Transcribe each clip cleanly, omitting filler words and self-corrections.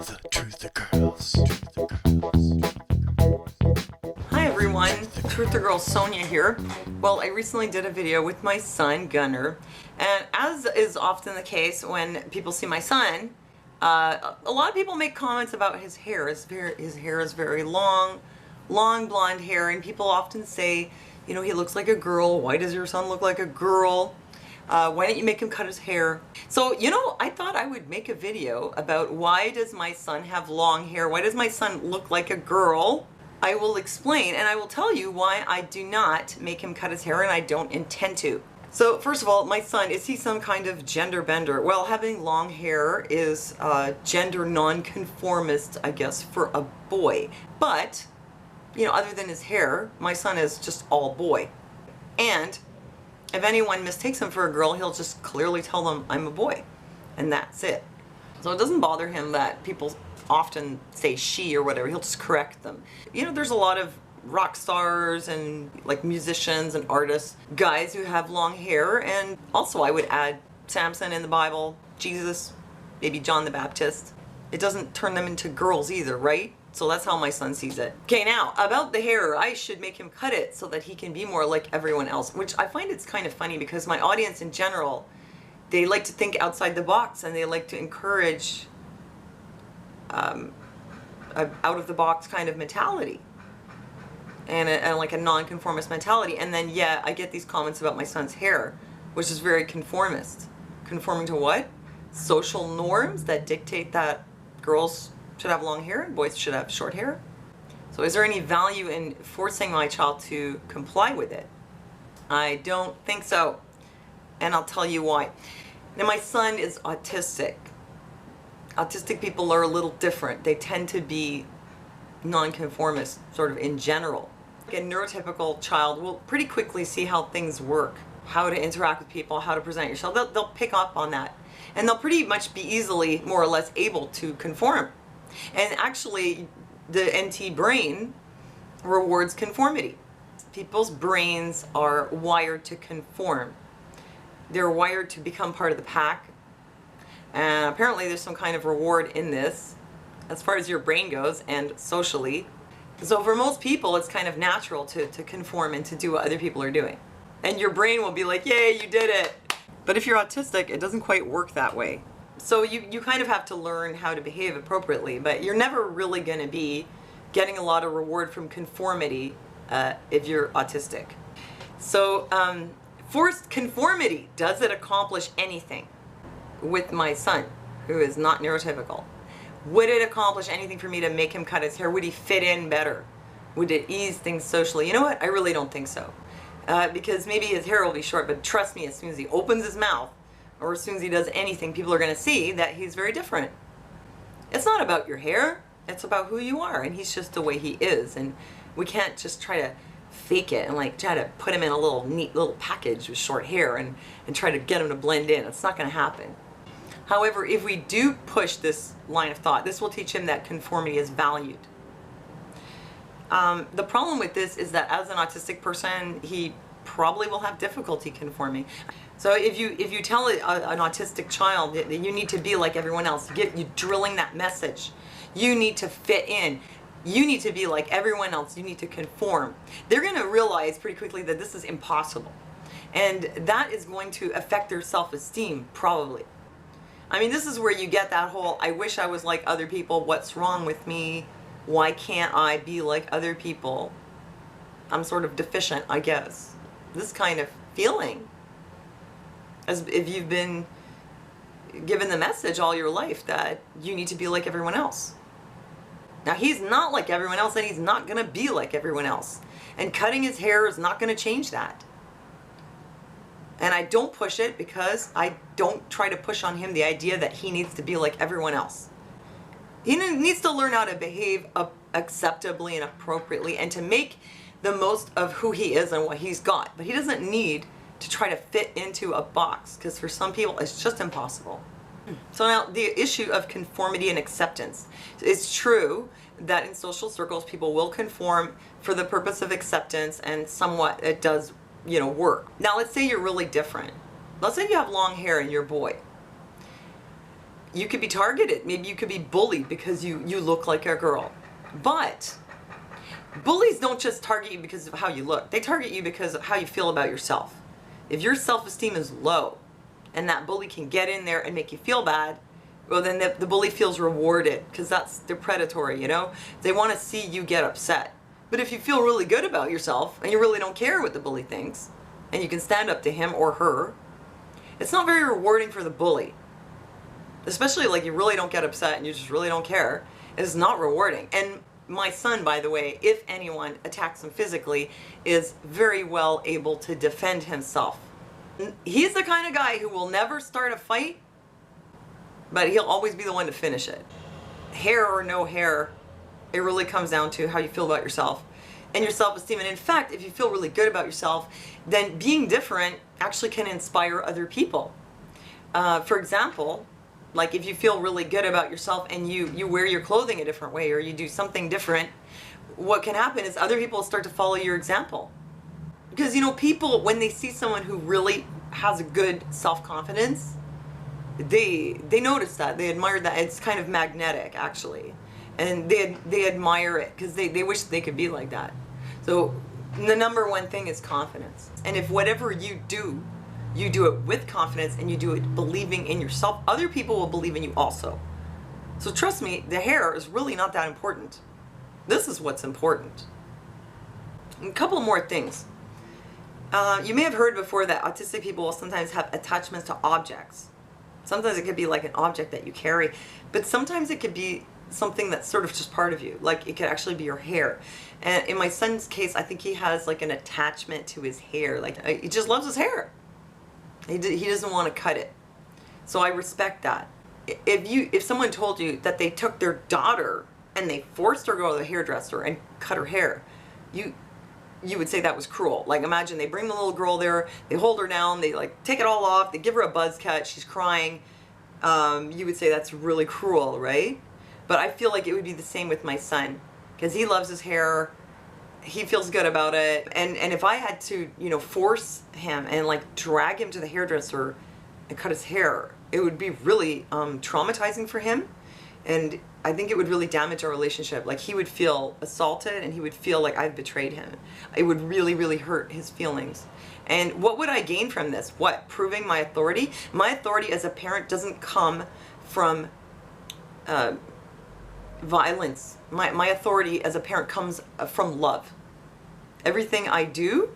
The Truth Girls. Hi everyone, Truth Girl Sonia here. Well, I recently did a video with my son Gunnar, and as is often the case when people see my son, a lot of people make comments about his hair. His hair is very long blonde hair, and people often say, you know, he looks like a girl. Why does your son look like a girl? Why don't you make him cut his hair? So, you know, I thought I would make a video about why does my son have long hair? Why does my son look like a girl? I will explain, and I will tell you why I do not make him cut his hair, and I don't intend to. So first of all, my son, is he some kind of gender bender? Well, having long hair is gender non-conformist, I guess, for a boy. But, you know, other than his hair, my son is just all boy. And if anyone mistakes him for a girl, he'll just clearly tell them, I'm a boy. And that's it. So it doesn't bother him that people often say she or whatever. He'll just correct them. You know, there's a lot of rock stars and like musicians and artists, guys who have long hair. And also I would add Samson in the Bible, Jesus, maybe John the Baptist. It doesn't turn them into girls either, right? So that's how my son sees it. Okay, now about the hair, I should make him cut it so that he can be more like everyone else, which I find it's kind of funny because my audience in general, they like to think outside the box and they like to encourage a out of the box kind of mentality and like a non-conformist mentality. And then yeah, I get these comments about my son's hair, which is very conformist. Conforming to what? Social norms that dictate that girls should have long hair and boys should have short hair. So is there any value in forcing my child to comply with it? I don't think so, and I'll tell you why. Now my son is autistic. Autistic people are a little different. They tend to be non-conformist sort of in general. A neurotypical child will pretty quickly see how things work, how to interact with people, how to present yourself. They'll pick up on that, and they'll pretty much be easily more or less able to conform. And actually, the NT brain rewards conformity. People's brains are wired to conform. They're wired to become part of the pack. And apparently there's some kind of reward in this, as far as your brain goes and socially. So for most people, it's kind of natural to conform and to do what other people are doing. And your brain will be like, yay, you did it. But if you're autistic, it doesn't quite work that way. So you kind of have to learn how to behave appropriately, but you're never really going to be getting a lot of reward from conformity if you're autistic. So forced conformity, does it accomplish anything with my son, who is not neurotypical? Would it accomplish anything for me to make him cut his hair? Would he fit in better? Would it ease things socially? You know what? I really don't think so. Because maybe his hair will be short, but trust me, as soon as he opens his mouth, or as soon as he does anything, people are going to see that he's very different. It's not about your hair, it's about who you are, and he's just the way he is, and we can't just try to fake it and like try to put him in a little neat little package with short hair and try to get him to blend in. It's not going to happen. However, if we do push this line of thought, this will teach him that conformity is valued. The problem with this is that as an autistic person, he probably will have difficulty conforming. So if you tell an autistic child that you need to be like everyone else, you're drilling that message. You need to fit in. You need to be like everyone else. You need to conform. They're going to realize pretty quickly that this is impossible. And that is going to affect their self-esteem, probably. I mean, this is where you get that whole, I wish I was like other people. What's wrong with me? Why can't I be like other people? I'm sort of deficient, I guess. This kind of feeling. As if you've been given the message all your life that you need to be like everyone else. Now he's not like everyone else, and he's not going to be like everyone else. And cutting his hair is not going to change that. And I don't push it because I don't try to push on him the idea that he needs to be like everyone else. He needs to learn how to behave acceptably and appropriately and to make the most of who he is and what he's got. But he doesn't need to try to fit into a box, because for some people it's just impossible. So now the issue of conformity and acceptance. It's true that in social circles people will conform for the purpose of acceptance, and somewhat it does, you know, work. Now let's say you're really different. Let's say you have long hair and you're a boy. you could be targeted. Maybe you could be bullied because you look like a girl. But bullies don't just target you because of how you look. They target you because of how you feel about yourself. If your self-esteem is low and that bully can get in there and make you feel bad, well, then the bully feels rewarded because they're predatory, you know? They want to see you get upset. But if you feel really good about yourself and you really don't care what the bully thinks and you can stand up to him or her, it's not very rewarding for the bully. Especially like you really don't get upset and you just really don't care. It's not rewarding. And my son, by the way, if anyone attacks him physically, is very well able to defend himself. He's the kind of guy who will never start a fight, but he'll always be the one to finish it. Hair or no hair, it really comes down to how you feel about yourself and your self-esteem. And in fact, if you feel really good about yourself, then being different actually can inspire other people. For example, like if you feel really good about yourself and you wear your clothing a different way or you do something different, what can happen is other people start to follow your example. Because, you know, people, when they see someone who really has a good self-confidence, they notice that, they admire that. It's kind of magnetic, actually. And they admire it because they wish they could be like that. So the number one thing is confidence. And if whatever you do it with confidence and you do it believing in yourself, other people will believe in you also. So trust me, the hair is really not that important. This is what's important. A couple more things. You may have heard before that autistic people will sometimes have attachments to objects. Sometimes it could be like an object that you carry, but sometimes it could be something that's sort of just part of you. Like it could actually be your hair. And in my son's case, I think he has like an attachment to his hair. Like he just loves his hair. He doesn't want to cut it. So I respect that. If someone told you that they took their daughter and they forced her to go to the hairdresser and cut her hair, you would say that was cruel. Like imagine they bring the little girl there, they hold her down, they like take it all off, they give her a buzz cut, she's crying. You would say that's really cruel, right? But I feel like it would be the same with my son because he loves his hair. He feels good about it. And if I had to, you know, force him and like drag him to the hairdresser and cut his hair, it would be really traumatizing for him. And I think it would really damage our relationship. Like he would feel assaulted and he would feel like I've betrayed him. It would really, really hurt his feelings. And what would I gain from this? What? Proving my authority? My authority as a parent doesn't come from violence. My authority as a parent comes from love. Everything I do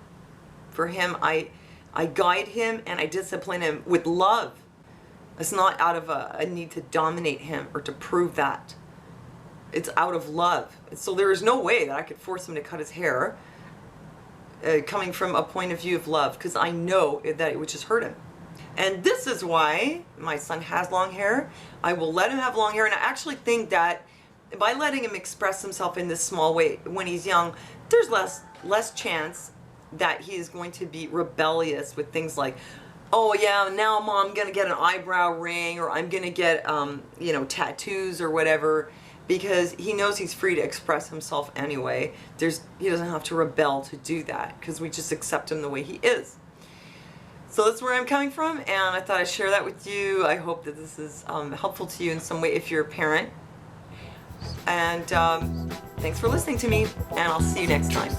for him, I guide him and I discipline him with love. It's not out of a need to dominate him or to prove that. It's out of love. So there is no way that I could force him to cut his hair coming from a point of view of love, because I know that it would just hurt him. And this is why my son has long hair. I will let him have long hair, and I actually think that by letting him express himself in this small way when he's young, there's less chance that he is going to be rebellious with things like, oh yeah, now mom, I'm gonna get an eyebrow ring, or I'm gonna get you know, tattoos or whatever, because he knows he's free to express himself anyway. He doesn't have to rebel to do that because we just accept him the way he is. So that's where I'm coming from, and I thought I'd share that with you. I hope that this is helpful to you in some way if you're a parent. And thanks for listening to me, and I'll see you next time.